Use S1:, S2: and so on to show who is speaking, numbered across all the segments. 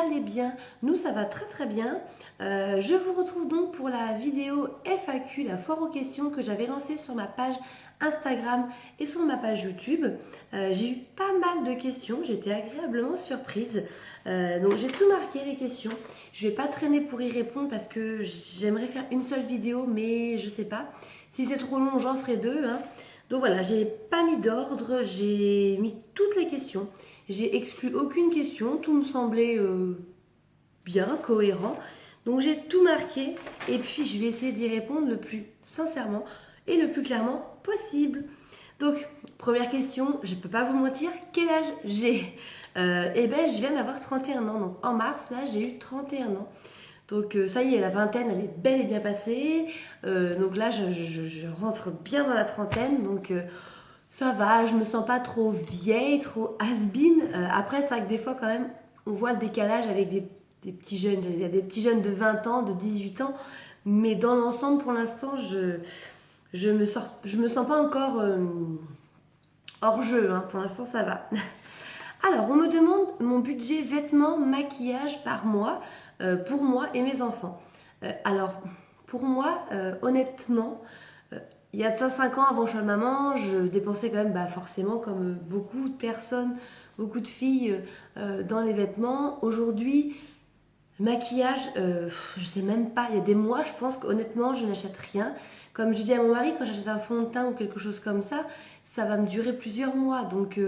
S1: allez bien. Nous, ça va très très bien. Je vous retrouve donc pour la vidéo FAQ, la foire aux questions que j'avais lancée sur ma page Instagram et sur ma page YouTube. J'ai eu pas mal de questions, j'étais agréablement surprise. Donc j'ai tout marqué les questions. Je vais pas traîner pour y répondre parce que j'aimerais faire une seule vidéo, mais je sais pas. Si c'est trop long, j'en ferai deux, hein. Donc voilà, j'ai pas mis d'ordre, j'ai mis toutes les questions. J'ai exclu aucune question, tout me semblait bien, cohérent. Donc j'ai tout marqué et puis je vais essayer d'y répondre le plus sincèrement et le plus clairement possible. Donc, première question, je ne peux pas vous mentir, quel âge j'ai Eh bien, je viens d'avoir 31 ans. Donc en mars, là, j'ai eu 31 ans. Donc ça y est, la vingtaine, elle est bel et bien passée. Donc là, je rentre bien dans la trentaine. Donc ça va, je me sens pas trop vieille, trop has-been. Après, c'est vrai que des fois, quand même, on voit le décalage avec des petits jeunes. Il y a des petits jeunes de 20 ans, de 18 ans. Mais dans l'ensemble, pour l'instant, je me sens pas encore hors jeu. Hein. Pour l'instant, ça va. Alors, on me demande mon budget vêtements, maquillage par mois pour moi et mes enfants. Alors, pour moi, honnêtement, il y a de ça 5 ans avant que je sois maman, je dépensais quand même forcément comme beaucoup de personnes, beaucoup de filles dans les vêtements. Aujourd'hui, le maquillage, je sais même pas. Il y a des mois, je pense qu'honnêtement, je n'achète rien. Comme je dis à mon mari, quand j'achète un fond de teint ou quelque chose comme ça va me durer plusieurs mois. Donc,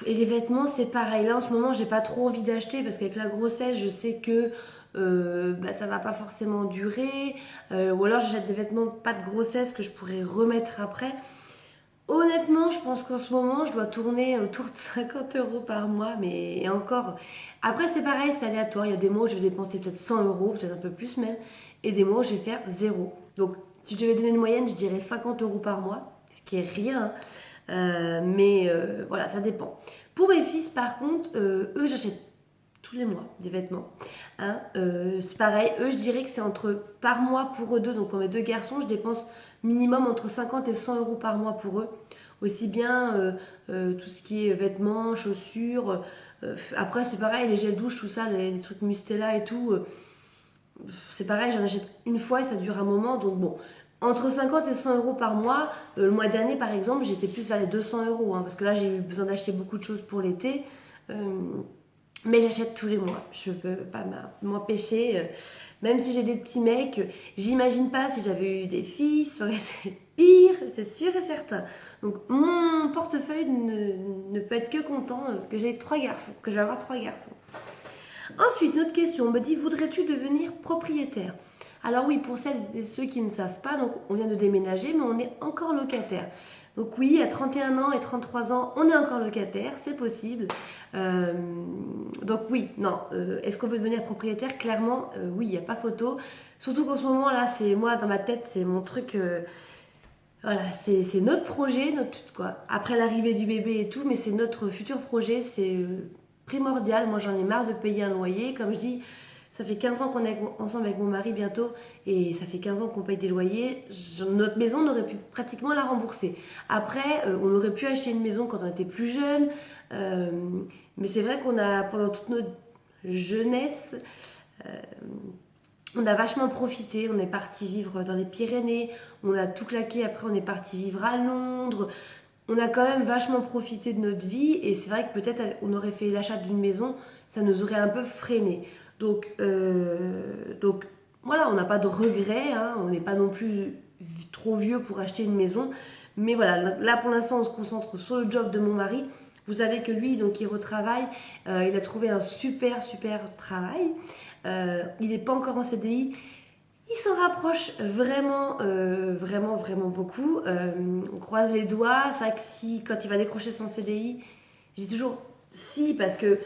S1: et les vêtements, c'est pareil. Là, en ce moment, j'ai pas trop envie d'acheter parce qu'avec la grossesse, je sais que ça va pas forcément durer. Ou alors, j'achète des vêtements pas de grossesse que je pourrais remettre après. Honnêtement, je pense qu'en ce moment, je dois tourner autour de 50 euros par mois, mais et encore. Après, c'est pareil, c'est aléatoire. Il y a des mois où je vais dépenser peut-être 100 euros, peut-être un peu plus même, et des mois où je vais faire zéro. Donc, si je devais donner une moyenne, je dirais 50 euros par mois, ce qui est rien. Mais voilà, ça dépend. Pour mes fils, par contre, eux, j'achète tous les mois des vêtements. Hein. C'est pareil, eux, je dirais que c'est entre par mois pour eux deux, donc pour mes deux garçons, je dépense minimum entre 50 et 100 euros par mois pour eux. Aussi bien tout ce qui est vêtements, chaussures. Après, c'est pareil, les gels douche, tout ça, les trucs Mustela et tout. C'est pareil, j'en achète une fois et ça dure un moment. Donc bon, entre 50 et 100 euros par mois. Le mois dernier, par exemple, j'étais plus vers les 200 euros. Hein, parce que là, j'ai eu besoin d'acheter beaucoup de choses pour l'été. Mais j'achète tous les mois. Je peux pas m'empêcher. Même si j'ai des petits mecs, j'imagine pas si j'avais eu des filles, ça aurait été pire, c'est sûr et certain. Donc mon portefeuille ne peut être que content que j'ai 3 garçons, que je vais avoir 3 garçons. Ensuite, une autre question, on me dit, voudrais-tu devenir propriétaire? Alors oui, pour celles et ceux qui ne savent pas, donc on vient de déménager, mais on est encore locataire. Donc oui, à 31 ans et 33 ans, on est encore locataire, c'est possible. Donc oui, non, est-ce qu'on veut devenir propriétaire? Clairement, oui, il n'y a pas photo. Surtout qu'en ce moment, là, c'est moi, dans ma tête, c'est mon truc... voilà, c'est notre projet, quoi. Après l'arrivée du bébé et tout, mais c'est notre futur projet, c'est primordial. Moi, j'en ai marre de payer un loyer. Comme je dis, ça fait 15 ans qu'on est ensemble avec mon mari bientôt, et ça fait 15 ans qu'on paye des loyers. Notre maison, on aurait pu pratiquement la rembourser. Après, on aurait pu acheter une maison quand on était plus jeune, mais c'est vrai qu'on a, pendant toute notre jeunesse, on a vachement profité. On est parti vivre dans les Pyrénées, on a tout claqué. Après, on est parti vivre à Londres. On a quand même vachement profité de notre vie, et c'est vrai que peut-être on aurait fait l'achat d'une maison, ça nous aurait un peu freiné. Donc voilà, on n'a pas de regrets, hein, on n'est pas non plus trop vieux pour acheter une maison. Mais voilà, là pour l'instant, on se concentre sur le job de mon mari. Vous savez que lui, donc, il retravaille, il a trouvé un super travail. Il n'est pas encore en CDI. Il s'en rapproche vraiment, vraiment beaucoup. On croise les doigts. C'est vrai que si, quand il va décrocher son CDI, je dis toujours si, parce que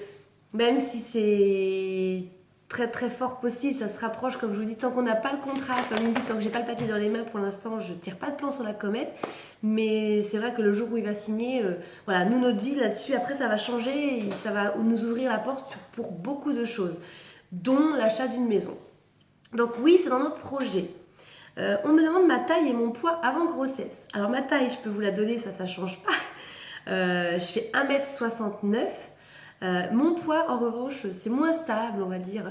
S1: même si c'est très fort possible, ça se rapproche, comme je vous dis, tant qu'on n'a pas le contrat, comme il me dit, tant que j'ai pas le papier dans les mains, pour l'instant, je tire pas de plan sur la comète. Mais c'est vrai que le jour où il va signer, voilà, nous, notre vie là-dessus, après, ça va changer et ça va nous ouvrir la porte pour beaucoup de choses, dont l'achat d'une maison. Donc oui, c'est dans notre projet. On me demande ma taille et mon poids avant grossesse. Alors ma taille, je peux vous la donner, ça change pas. Je fais 1m69. Mon poids, en revanche, c'est moins stable, on va dire.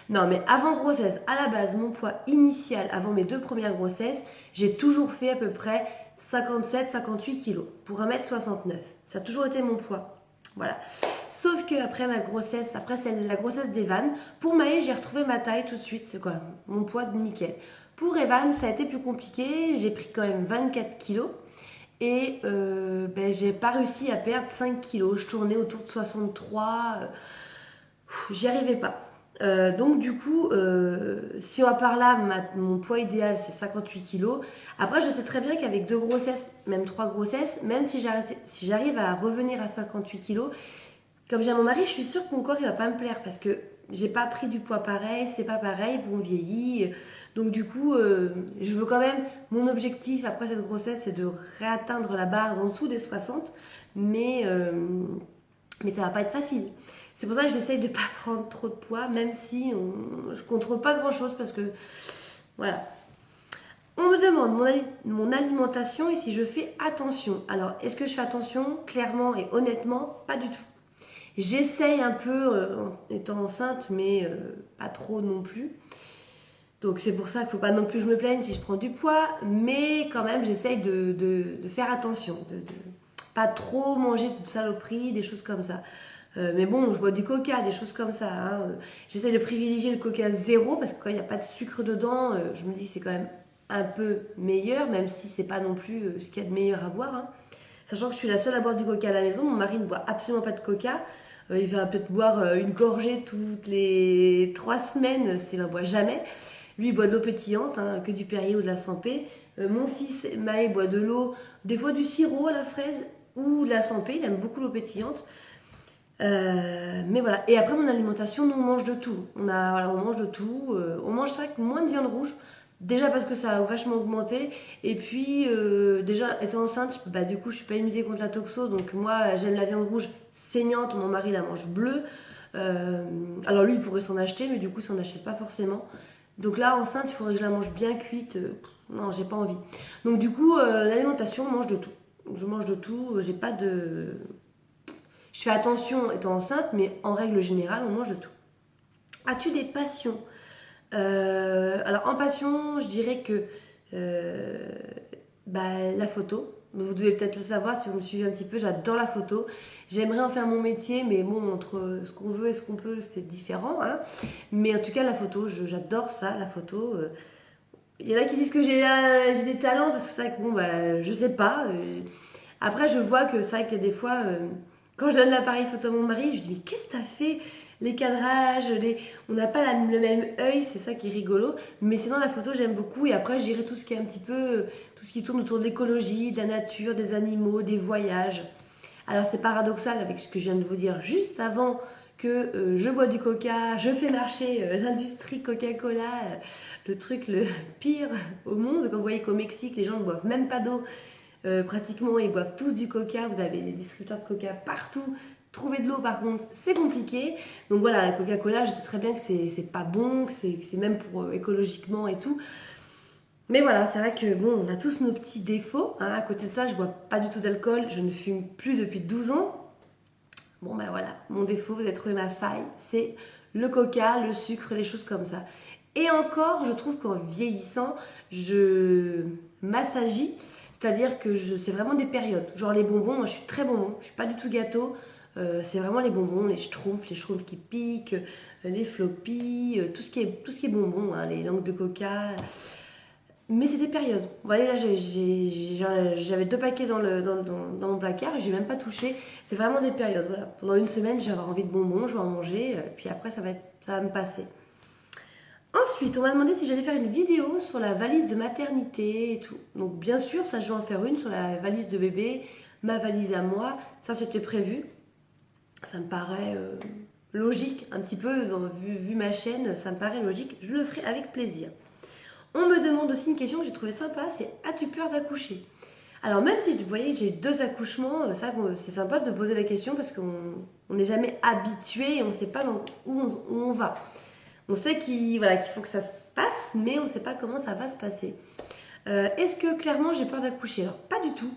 S1: Non, mais avant grossesse, à la base, mon poids initial, avant mes 2 premières grossesses, j'ai toujours fait à peu près 57-58 kilos pour 1m69. Ça a toujours été mon poids. Voilà. Sauf que après ma grossesse, après la grossesse d'Evan, pour Maë, j'ai retrouvé ma taille tout de suite. C'est quoi? Mon poids de nickel. Pour Evan, ça a été plus compliqué. J'ai pris quand même 24 kilos. Et j'ai pas réussi à perdre 5 kilos. Je tournais autour de 63. J'y arrivais pas. Donc du coup, si on va par là, mon poids idéal c'est 58 kilos. Après, je sais très bien qu'avec 2 grossesses, même 3 grossesses, même si j'arrive à revenir à 58 kilos, comme j'ai mon mari, je suis sûre que mon corps il va pas me plaire parce que j'ai pas pris du poids pareil, c'est pas pareil, on vieillit. Donc du coup, je veux quand même, mon objectif après cette grossesse, c'est de réatteindre la barre en dessous des 60, mais ça va pas être facile. C'est pour ça que j'essaye de pas prendre trop de poids, même si je contrôle pas grand chose parce que voilà. On me demande mon alimentation et si je fais attention. Alors, est-ce que je fais attention? Clairement et honnêtement, pas du tout. J'essaye un peu en étant enceinte, mais pas trop non plus. Donc c'est pour ça qu'il ne faut pas non plus que je me plaigne si je prends du poids, mais quand même j'essaye de faire attention, de pas trop manger de saloperies, des choses comme ça. Mais bon, je bois du coca, des choses comme ça. Hein. J'essaie de privilégier le coca zéro parce que quand il n'y a pas de sucre dedans, je me dis que c'est quand même un peu meilleur, même si c'est pas non plus ce qu'il y a de meilleur à boire. Hein. Sachant que je suis la seule à boire du coca à la maison, mon mari ne boit absolument pas de coca. Il va peut-être boire une gorgée toutes les 3 semaines, s'il n'en boit jamais. Lui, il boit de l'eau pétillante, hein, que du Perrier ou de la Sanpé. Mon fils, Maë, boit de l'eau, des fois du sirop à la fraise ou de la Sanpé. Il aime beaucoup l'eau pétillante. Mais voilà. Et après, mon alimentation, nous, on mange de tout. On mange de tout. On mange ça avec moins de viande rouge. Déjà parce que ça a vachement augmenté. Et puis, déjà, étant enceinte, du coup, je suis pas immunisée contre la toxo. Donc, moi, j'aime la viande rouge saignante. Mon mari la mange bleue. Alors, lui, il pourrait s'en acheter, mais du coup, il s'en achète pas forcément. Donc là, enceinte, il faudrait que je la mange bien cuite. Non, j'ai pas envie. Donc du coup, l'alimentation, on mange de tout. Je mange de tout. J'ai pas de... Je fais attention étant enceinte, mais en règle générale, on mange de tout. As-tu des passions? Alors en passion, je dirais que la photo. Vous devez peut-être le savoir si vous me suivez un petit peu, j'adore la photo. J'aimerais en faire mon métier, mais bon, entre ce qu'on veut et ce qu'on peut, c'est différent. Hein. Mais en tout cas, la photo, j'adore ça, la photo. Il y en a qui disent que j'ai des talents, parce que c'est vrai que bon, je sais pas. Après, je vois que c'est vrai qu'il y a des fois, quand je donne l'appareil photo à mon mari, je dis mais qu'est-ce que t'as fait? Les cadrages, on n'a pas le même œil, c'est ça qui est rigolo. Mais sinon, la photo, j'aime beaucoup. Et après, je dirais tout ce qui est un petit peu, tout ce qui tourne autour de l'écologie, de la nature, des animaux, des voyages. Alors, c'est paradoxal avec ce que je viens de vous dire juste avant que je bois du coca, je fais marcher l'industrie Coca-Cola, le truc le pire au monde. Quand vous voyez qu'au Mexique, les gens ne boivent même pas d'eau, pratiquement, ils boivent tous du coca. Vous avez des distributeurs de coca partout. Trouver de l'eau, par contre, c'est compliqué. Donc voilà, la Coca-Cola, je sais très bien que c'est pas bon, que c'est même pour écologiquement et tout. Mais voilà, c'est vrai que bon, on a tous nos petits défauts. Hein. À côté de ça, je bois pas du tout d'alcool, je ne fume plus depuis 12 ans. Bon voilà, mon défaut, vous avez trouvé ma faille, c'est le coca, le sucre, les choses comme ça. Et encore, je trouve qu'en vieillissant, je m'assagie, c'est-à-dire que c'est vraiment des périodes. Genre les bonbons, moi je suis très bonbon, je suis pas du tout gâteau. C'est vraiment les bonbons, les schtroumpfs qui piquent, les floppies, tout ce qui est bonbon, hein, les langues de coca. Mais c'est des périodes. Vous voyez là, j'avais 2 paquets dans mon placard et j'ai même pas touché. C'est vraiment des périodes. Voilà. Pendant une semaine, je vais avoir envie de bonbons, je vais en manger, puis après ça va me passer. Ensuite, on m'a demandé si j'allais faire une vidéo sur la valise de maternité et tout. Donc bien sûr, ça je vais en faire une sur la valise de bébé, ma valise à moi. Ça c'était prévu. Ça me paraît logique, un petit peu, vu ma chaîne, ça me paraît logique. Je le ferai avec plaisir. On me demande aussi une question que j'ai trouvée sympa, c'est as-tu peur d'accoucher? Alors même si vous voyez j'ai 2 accouchements, c'est sympa de poser la question parce qu'on n'est jamais habitué et on ne sait pas où on va. On sait qu'il faut que ça se passe, mais on ne sait pas comment ça va se passer. Est-ce que clairement j'ai peur d'accoucher? Alors pas du tout.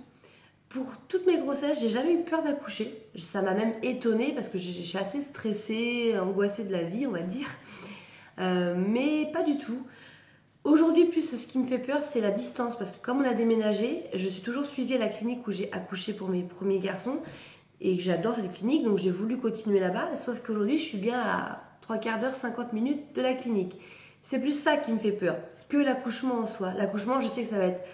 S1: Pour toutes mes grossesses, j'ai jamais eu peur d'accoucher. Ça m'a même étonnée parce que je suis assez stressée, angoissée de la vie, on va dire. Mais pas du tout. Aujourd'hui, plus ce qui me fait peur, c'est la distance. Parce que comme on a déménagé, je suis toujours suivie à la clinique où j'ai accouché pour mes premiers garçons. Et que j'adore cette clinique, donc j'ai voulu continuer là-bas. Sauf qu'aujourd'hui, je suis bien à 3/4 d'heure, 50 minutes de la clinique. C'est plus ça qui me fait peur que l'accouchement en soi. L'accouchement, je sais que ça va être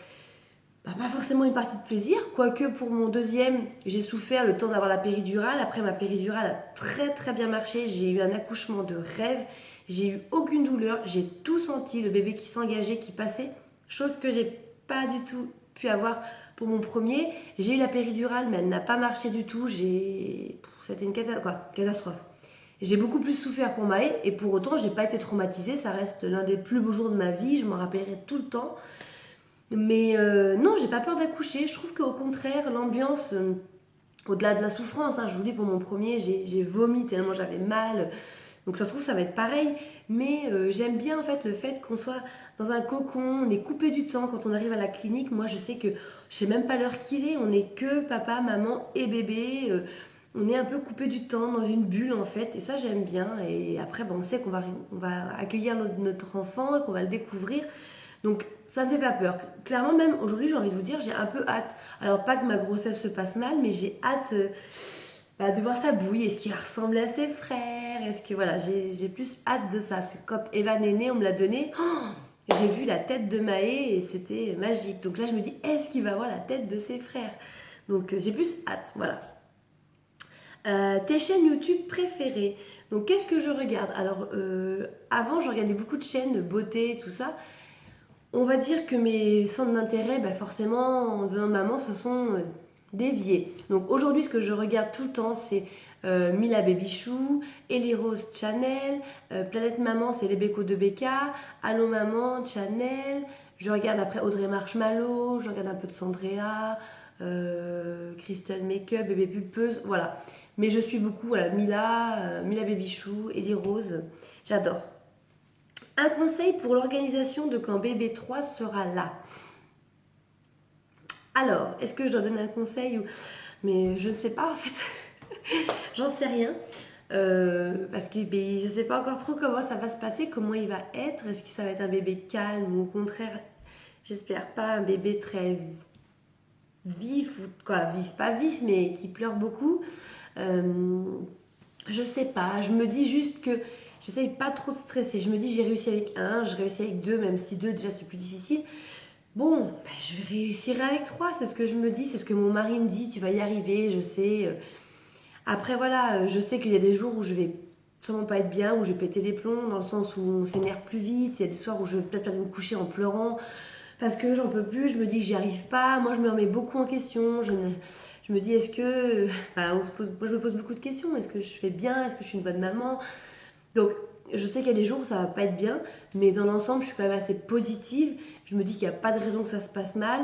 S1: pas forcément une partie de plaisir, quoique pour mon deuxième, j'ai souffert le temps d'avoir la péridurale. Après, ma péridurale a très très bien marché. J'ai eu un accouchement de rêve. J'ai eu aucune douleur. J'ai tout senti, le bébé qui s'engageait, qui passait. Chose que j'ai pas du tout pu avoir pour mon premier. J'ai eu la péridurale, mais elle n'a pas marché du tout. C'était une catastrophe. J'ai beaucoup plus souffert pour Maë et pour autant, j'ai pas été traumatisée. Ça reste l'un des plus beaux jours de ma vie. Je m'en rappellerai tout le temps. Mais non, j'ai pas peur d'accoucher. Je trouve qu'au contraire, l'ambiance, au-delà de la souffrance, hein, je vous dis, pour mon premier, j'ai vomi tellement j'avais mal. Donc ça se trouve, ça va être pareil. Mais j'aime bien en fait le fait qu'on soit dans un cocon, on est coupé du temps quand on arrive à la clinique. Moi, je sais que je sais même pas l'heure qu'il est. On est que papa, maman et bébé. On est un peu coupé du temps, dans une bulle en fait. Et ça, j'aime bien. Et après, on sait on va accueillir notre enfant, qu'on va le découvrir. Donc ça me fait pas peur. Clairement, même aujourd'hui, j'ai envie de vous dire, j'ai un peu hâte. Alors pas que ma grossesse se passe mal, mais j'ai hâte de voir sa bouille. Est-ce qu'il va ressembler à ses frères? Est-ce que voilà, j'ai plus hâte de ça. C'est quand Evan est né, on me l'a donné. J'ai vu la tête de Maë et c'était magique. Donc là, je me dis, est-ce qu'il va avoir la tête de ses frères? Donc j'ai plus hâte, voilà. Tes chaînes YouTube préférées. Donc qu'est-ce que je regarde? Alors avant, je regardais beaucoup de chaînes de beauté, tout ça. On va dire que mes centres d'intérêt, forcément, en devenant maman, se sont déviés. Donc aujourd'hui, ce que je regarde tout le temps, c'est Mila Babychou, Ellie Rose Channel, Planète Maman, c'est les bécos de Becca, Allô Maman Channel. Je regarde après Audrey Marshmallow, je regarde un peu de Sandrea, Crystal Makeup, Bébé Pulpeuse, voilà. Mais je suis beaucoup, voilà, Mila Babychou, Ellie Rose, j'adore. Un conseil pour l'organisation de quand bébé 3 sera là. Alors, est-ce que je dois donner un conseil ou... Mais je ne sais pas en fait. J'en sais rien. Parce que je ne sais pas encore trop comment ça va se passer, comment il va être. Est-ce que ça va être un bébé calme ou au contraire, j'espère pas, un bébé très vif ou quoi, vif, pas vif, mais qui pleure beaucoup. Je sais pas. Je me dis juste que j'essaye pas trop de stresser. Je me dis j'ai réussi avec un, je réussis avec deux, même si deux déjà c'est plus difficile. Bon, je vais réussir avec trois, c'est ce que je me dis, c'est ce que mon mari me dit, tu vas y arriver, je sais. Après voilà, je sais qu'il y a des jours où je vais sûrement pas être bien, où je vais péter des plombs, dans le sens où on s'énerve plus vite, il y a des soirs où je vais peut-être aller me coucher en pleurant, parce que j'en peux plus, je me dis que j'y arrive pas, moi je me remets beaucoup en question, je me dis est-ce que... moi je me pose beaucoup de questions, est-ce que je fais bien, est-ce que je suis une bonne maman? Donc, je sais qu'il y a des jours où ça va pas être bien, mais dans l'ensemble, je suis quand même assez positive. Je me dis qu'il n'y a pas de raison que ça se passe mal.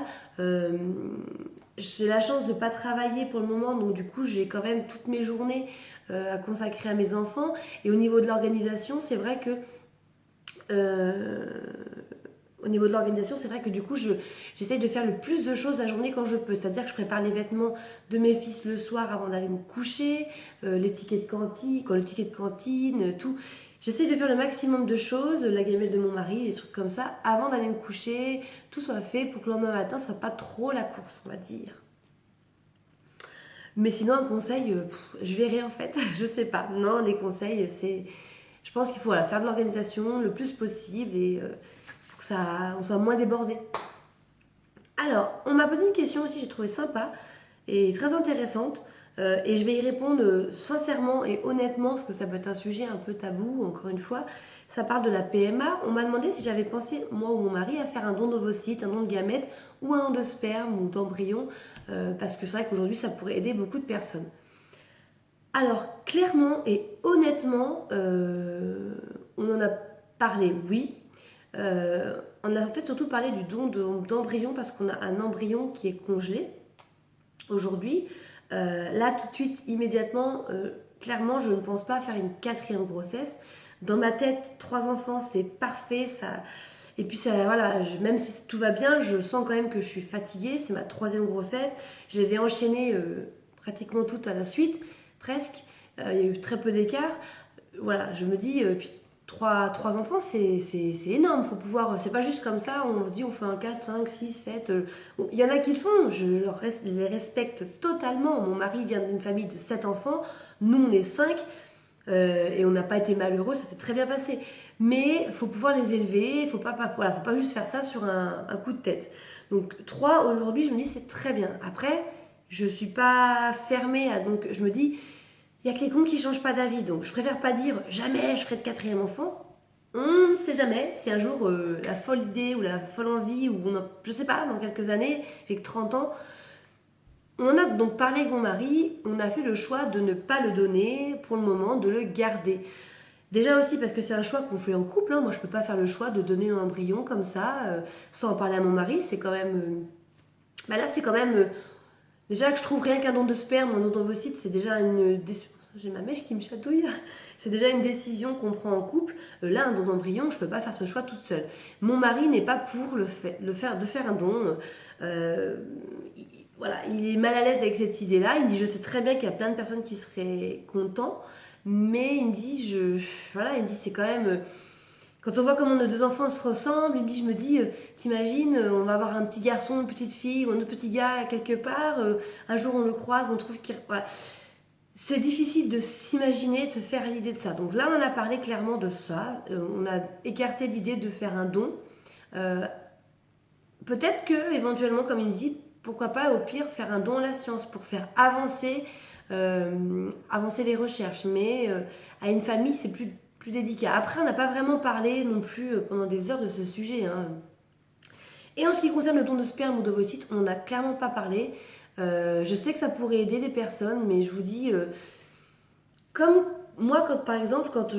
S1: J'ai la chance de ne pas travailler pour le moment, donc du coup, j'ai quand même toutes mes journées à consacrer à mes enfants. Et au niveau de l'organisation, c'est vrai que du coup, j'essaye de faire le plus de choses la journée quand je peux. C'est-à-dire que je prépare les vêtements de mes fils le soir avant d'aller me coucher, les tickets de cantine, quand le ticket de cantine, tout. J'essaye de faire le maximum de choses, la gamelle de mon mari, des trucs comme ça, avant d'aller me coucher, tout soit fait pour que le lendemain matin, ce soit pas trop la course, on va dire. Mais sinon, un conseil, je verrai en fait, je sais pas. Non, des conseils, c'est... Je pense qu'il faut faire de l'organisation le plus possible et pour que on soit moins débordé. Alors, on m'a posé une question aussi, j'ai trouvé sympa et très intéressante. Et je vais y répondre sincèrement et honnêtement, parce que ça peut être un sujet un peu tabou, encore une fois. Ça parle de la PMA. On m'a demandé si j'avais pensé, moi ou mon mari, à faire un don d'ovocytes, un don de gamètes ou un don de sperme ou d'embryon, parce que c'est vrai qu'aujourd'hui, ça pourrait aider beaucoup de personnes. Alors, clairement et honnêtement, on en a parlé, oui. On a en fait surtout parlé du don d'embryon parce qu'on a un embryon qui est congelé aujourd'hui. Là, tout de suite, immédiatement, clairement, je ne pense pas faire une 4e grossesse. Dans ma tête, 3 enfants, c'est parfait. Ça... Et puis ça, voilà, même si tout va bien, je sens quand même que je suis fatiguée. C'est ma 3e grossesse. Je les ai enchaînées pratiquement toutes à la suite, presque. Il y a eu très peu d'écart. Voilà, je me dis, puis trois enfants, c'est énorme. Faut pouvoir, c'est pas juste comme ça, on se dit on fait un 4, 5, 6, 7. Il y en a qui le font, les respecte totalement. Mon mari vient d'une famille de 7 enfants, nous on est 5, et on n'a pas été malheureux, ça s'est très bien passé. Mais il faut pouvoir les élever, voilà, faut pas juste faire ça sur un coup de tête. Donc 3 aujourd'hui, je me dis c'est très bien. Après, je suis pas fermée donc je me dis, il y a que les cons qui changent pas d'avis, donc je préfère pas dire jamais je ferai de 4e enfant. On ne sait jamais si un jour la folle idée ou la folle envie, je sais pas, dans quelques années, j'ai que 30 ans, on en a donc parlé avec mon mari, on a fait le choix de ne pas le donner pour le moment, de le garder. Déjà aussi parce que c'est un choix qu'on fait en couple, hein. Moi je peux pas faire le choix de donner un embryon comme ça, sans en parler à mon mari, c'est quand même... là c'est quand même... déjà que je trouve rien qu'un don de sperme, un don d'ovocyte, c'est déjà une... J'ai ma mèche qui me chatouille là. C'est déjà une décision qu'on prend en couple. Là, un don d'embryon, je peux pas faire ce choix toute seule. Mon mari n'est pas pour de faire un don. Voilà, il est mal à l'aise avec cette idée-là. Il me dit, je sais très bien qu'il y a plein de personnes qui seraient contents, mais il me dit, voilà, il me dit, c'est quand même... Quand on voit comment nos 2 enfants se ressemblent, je me dis, t'imagines, on va avoir un petit garçon, une petite fille ou un autre petit gars quelque part, un jour on le croise, on trouve qu'il... Voilà. C'est difficile de s'imaginer, de se faire l'idée de ça. Donc là, on en a parlé clairement de ça. On a écarté l'idée de faire un don. Peut-être que, éventuellement, comme il me dit, pourquoi pas, au pire, faire un don à la science pour faire avancer les recherches. Mais à une famille, c'est plus délicat. Après, on n'a pas vraiment parlé non plus pendant des heures de ce sujet, hein. Et en ce qui concerne le don de sperme ou d'ovocyte, on n'en a clairement pas parlé. Je sais que ça pourrait aider les personnes, mais je vous dis, comme moi, par exemple, quand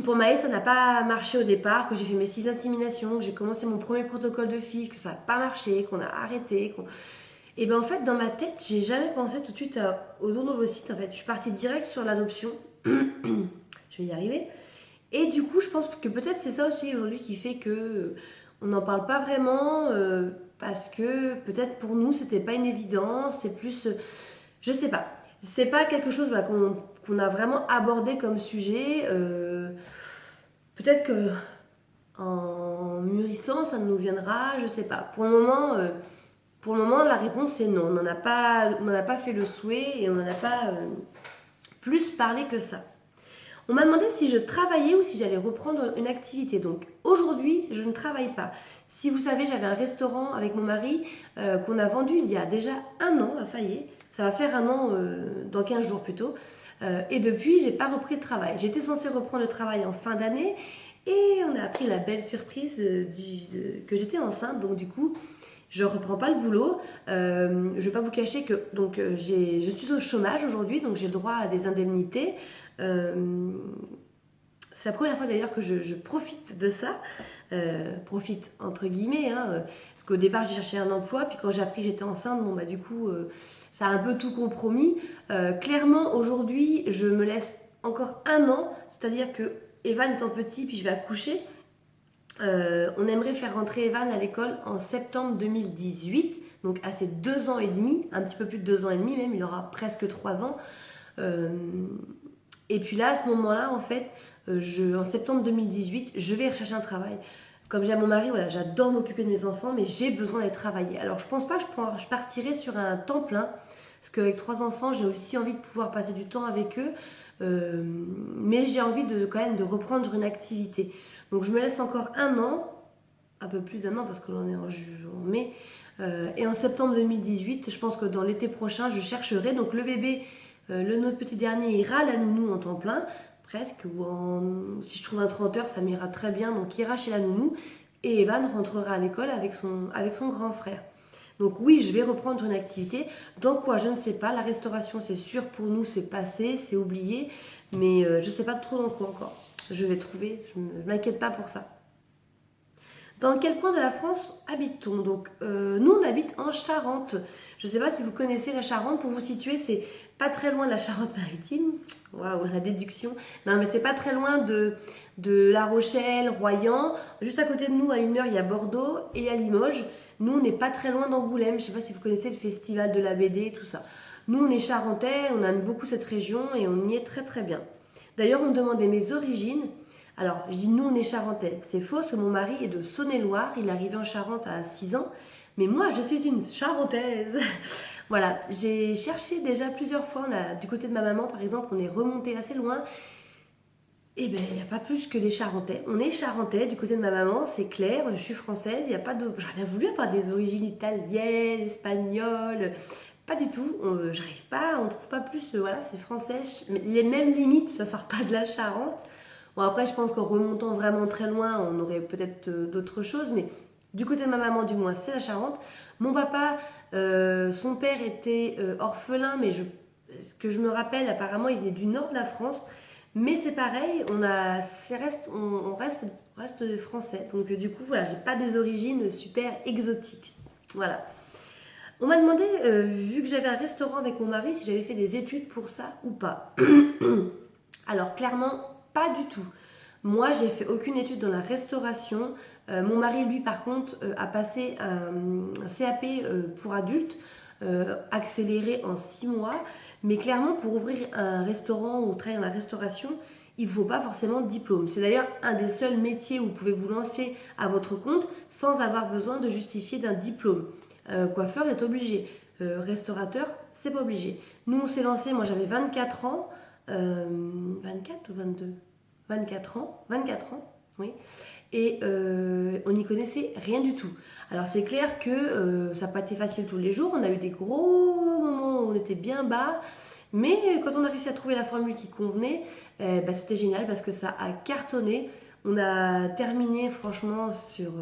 S1: pour Maë, ça n'a pas marché au départ, que j'ai fait mes 6 inséminations, que j'ai commencé mon premier protocole de FIV, que ça n'a pas marché, qu'on a arrêté, et bien en fait, dans ma tête, j'ai jamais pensé tout de suite au don d'ovocyte. En fait, je suis partie direct sur l'adoption. Je vais y arriver. Et du coup, je pense que peut-être c'est ça aussi aujourd'hui qui fait que on n'en parle pas vraiment, parce que peut-être pour nous, c'était pas une évidence, c'est plus... je sais pas. C'est pas quelque chose voilà, qu'on a vraiment abordé comme sujet. Peut-être que en mûrissant, ça nous viendra, je sais pas. Pour le moment, la réponse c'est non. On n'en a pas fait le souhait et on n'en a pas plus parlé que ça. On m'a demandé si je travaillais ou si j'allais reprendre une activité. Donc aujourd'hui, je ne travaille pas. Si vous savez, j'avais un restaurant avec mon mari qu'on a vendu il y a déjà 1 an. Là, ça y est, ça va faire 1 an dans 15 jours plutôt. Et depuis, j'ai pas repris le travail. J'étais censée reprendre le travail en fin d'année et on a appris la belle surprise que j'étais enceinte. Donc du coup, je reprends pas le boulot. Je vais pas vous cacher que je suis au chômage aujourd'hui, donc j'ai le droit à des indemnités. C'est la première fois d'ailleurs que je profite de ça, profite entre guillemets, hein, parce qu'au départ j'ai cherché un emploi, puis quand j'ai appris que j'étais enceinte, du coup ça a un peu tout compromis. Clairement aujourd'hui je me laisse encore 1 an, c'est-à-dire que Evan étant petit, puis je vais accoucher, on aimerait faire rentrer Evan à l'école en septembre 2018, donc à ses 2 ans et demi, un petit peu plus de 2 ans et demi même, il aura presque 3 ans. Et puis là, à ce moment-là, en fait, en septembre 2018, je vais rechercher un travail. Comme j'ai mon mari, voilà, j'adore m'occuper de mes enfants, mais j'ai besoin d'aller travailler. Alors, je pense pas que je partirai sur un temps plein, parce qu'avec 3 enfants, j'ai aussi envie de pouvoir passer du temps avec eux, mais j'ai envie quand même de reprendre une activité. Donc, je me laisse encore 1 an, un peu plus d'1 an, parce que l'on est en mai, et en septembre 2018, je pense que dans l'été prochain, je chercherai. Donc, le bébé... notre petit dernier ira à la nounou en temps plein, presque, si je trouve un 30 heures, ça m'ira très bien, donc il ira chez la nounou, et Evan rentrera à l'école avec son grand frère. Donc oui, je vais reprendre une activité. Dans quoi, je ne sais pas. La restauration, c'est sûr, pour nous, c'est passé, c'est oublié, mais je ne sais pas trop dans quoi encore. Je vais trouver, je ne m'inquiète pas pour ça. Dans quel coin de la France habite-t-on? Donc, nous, on habite en Charente. Je ne sais pas si vous connaissez la Charente. Pour vous situer, c'est pas très loin de la Charente-Maritime. Waouh, la déduction. Non, mais c'est pas très loin de La Rochelle, Royan. Juste à côté de nous, à 1 heure, il y a Bordeaux et à Limoges. Nous, on n'est pas très loin d'Angoulême. Je ne sais pas si vous connaissez le festival de la BD, tout ça. Nous, on est charentais, on aime beaucoup cette région et on y est très très bien. D'ailleurs, on me demandait mes origines. Alors, je dis nous, on est charentais. C'est faux, parce que mon mari est de Saône-et-Loire. Il est arrivé en Charente à 6 ans. Mais moi, je suis une charentaise. Voilà, j'ai cherché déjà plusieurs fois. Du côté de ma maman, par exemple, on est remonté assez loin. Eh bien, il n'y a pas plus que des Charentais. On est Charentais du côté de ma maman, c'est clair. Je suis française. Il n'y a pas de. J'aurais bien voulu avoir des origines italiennes, espagnoles. Pas du tout. J'arrive pas. On trouve pas plus. Voilà, c'est français. Les mêmes limites, ça sort pas de la Charente. Bon, après, je pense qu'en remontant vraiment très loin, on aurait peut-être d'autres choses. Mais du côté de ma maman, du moins, c'est la Charente. Mon papa, son père était orphelin, mais ce que je me rappelle, apparemment, il venait du nord de la France. Mais c'est pareil, on reste français. Donc du coup, voilà, j'ai pas des origines super exotiques. Voilà. On m'a demandé, vu que j'avais un restaurant avec mon mari, si j'avais fait des études pour ça ou pas. Alors clairement, pas du tout. Moi, j'ai fait aucune étude dans la restauration. Mon mari, lui, par contre, a passé un CAP pour adultes, accéléré en 6 mois. Mais clairement, pour ouvrir un restaurant ou travailler dans la restauration, il ne faut pas forcément de diplôme. C'est d'ailleurs un des seuls métiers où vous pouvez vous lancer à votre compte sans avoir besoin de justifier d'un diplôme. Coiffeur, vous êtes obligé. Restaurateur, c'est pas obligé. Nous, on s'est lancé, moi j'avais 24 ans. 24 ou 22? 24 ans. 24 ans, oui. Et on n'y connaissait rien du tout. Alors c'est clair que ça n'a pas été facile tous les jours. On a eu des gros moments où on était bien bas. Mais quand on a réussi à trouver la formule qui convenait, c'était génial parce que ça a cartonné. On a terminé franchement sur...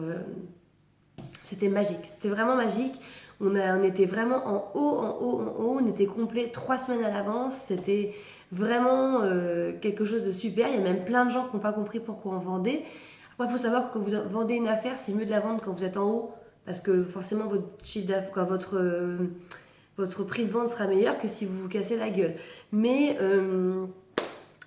S1: c'était magique, c'était vraiment magique. On était vraiment en haut, en haut, en haut. On était complet 3 semaines à l'avance. C'était vraiment quelque chose de super. Il y a même plein de gens qui n'ont pas compris pourquoi on vendait. Après, il faut savoir que quand vous vendez une affaire, c'est mieux de la vendre quand vous êtes en haut. Parce que forcément, votre prix de vente sera meilleur que si vous vous cassez la gueule. Mais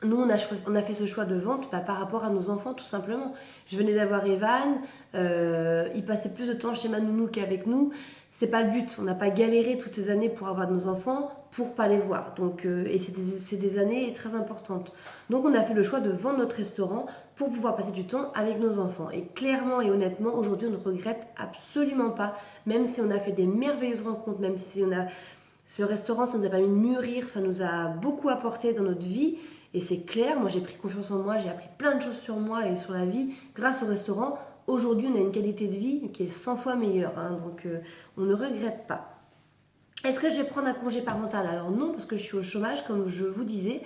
S1: nous, on a fait ce choix de vente par rapport à nos enfants, tout simplement. Je venais d'avoir Evan. Il passait plus de temps chez ma nounou qu'avec nous. C'est pas le but. On n'a pas galéré toutes ces années pour avoir de nos enfants, pour pas les voir. Donc, et c'est des années très importantes. Donc, on a fait le choix de vendre notre restaurant pour pouvoir passer du temps avec nos enfants. Et clairement et honnêtement, aujourd'hui, on ne regrette absolument pas. Même si on a fait des merveilleuses rencontres, même si ce restaurant, ça nous a permis de mûrir, ça nous a beaucoup apporté dans notre vie. Et c'est clair, moi j'ai pris confiance en moi, j'ai appris plein de choses sur moi et sur la vie grâce au restaurant. Aujourd'hui, on a une qualité de vie qui est 100 fois meilleure, hein, donc on ne regrette pas. Est-ce que je vais prendre un congé parental? Alors non, parce que je suis au chômage, comme je vous disais,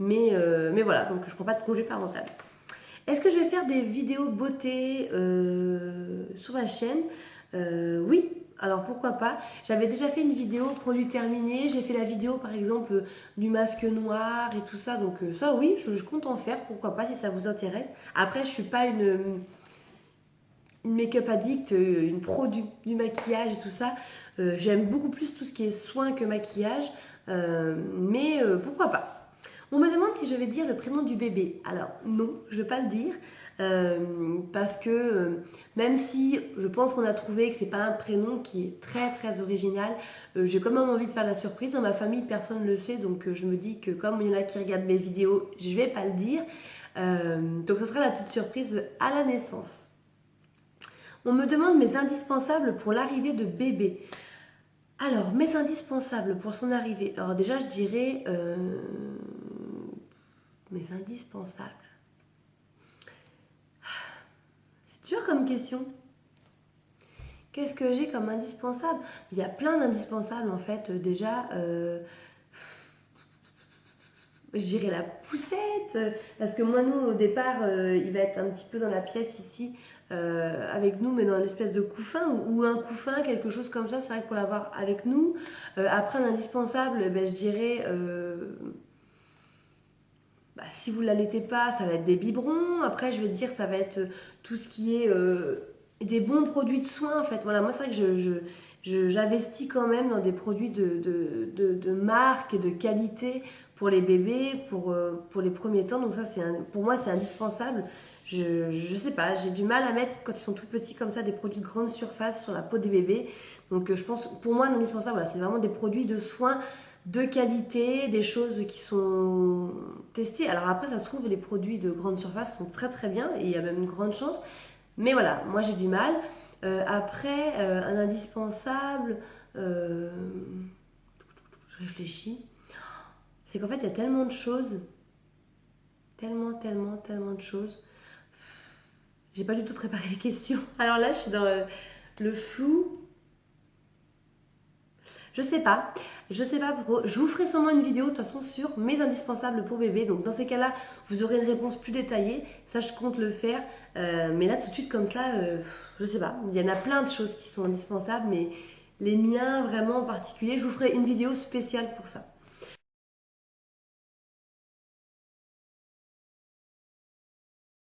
S1: mais voilà, donc je ne prends pas de congé parental. Est-ce que je vais faire des vidéos beauté sur ma chaîne? Oui, alors pourquoi pas. J'avais déjà fait une vidéo produit terminé. J'ai fait la vidéo par exemple du masque noir et tout ça. Donc ça oui, je compte en faire. Pourquoi pas si ça vous intéresse. Après, je suis pas une make-up addict, une pro du maquillage et tout ça. J'aime beaucoup plus tout ce qui est soin que maquillage. Mais pourquoi pas. On me demande si je vais dire le prénom du bébé. Alors non, je ne vais pas le dire. Parce que même si je pense qu'on a trouvé que c'est pas un prénom qui est très très original, j'ai quand même envie de faire la surprise. Dans ma famille, personne ne le sait, donc je me dis que comme il y en a qui regardent mes vidéos, je vais pas le dire. Donc ce sera la petite surprise à la naissance. On me demande mes indispensables pour l'arrivée de bébé. Alors, mes indispensables pour son arrivée. Alors déjà, je dirais mes indispensables. C'est dur comme question. Qu'est-ce que j'ai comme indispensable? Il y a plein d'indispensables en fait. Déjà, je dirais la poussette. Parce que moi, nous, au départ, il va être un petit peu dans la pièce ici. Avec nous, mais dans l'espèce de couffin ou un couffin, quelque chose comme ça. C'est vrai que pour l'avoir avec nous. Après, un indispensable, je dirais... si vous ne l'allaitez pas, ça va être des biberons. Après, je vais dire, ça va être tout ce qui est des bons produits de soins en fait. Voilà, moi c'est vrai que j'investis quand même dans des produits de marque et de qualité pour les bébés, pour les premiers temps. Donc ça, pour moi, c'est indispensable. Je sais pas, j'ai du mal à mettre, quand ils sont tout petits comme ça, des produits de grande surface sur la peau des bébés. Donc je pense, pour moi, indispensable, voilà, c'est vraiment des produits de soins de qualité, des choses qui sont testées. Alors après, ça se trouve, les produits de grande surface sont très très bien et il y a même une grande chance. Mais voilà, moi j'ai du mal. Après, un indispensable, euh, je réfléchis, c'est qu'en fait il y a tellement de choses, tellement de choses. J'ai pas du tout préparé les questions. Alors là, je suis dans le flou. Je sais pas. Je sais pas pourquoi. Je vous ferai sûrement une vidéo de toute façon sur mes indispensables pour bébé. Donc dans ces cas-là, vous aurez une réponse plus détaillée. Ça, je compte le faire. Mais là, tout de suite comme ça, je sais pas. Il y en a plein de choses qui sont indispensables, mais les miens vraiment en particulier, je vous ferai une vidéo spéciale pour ça.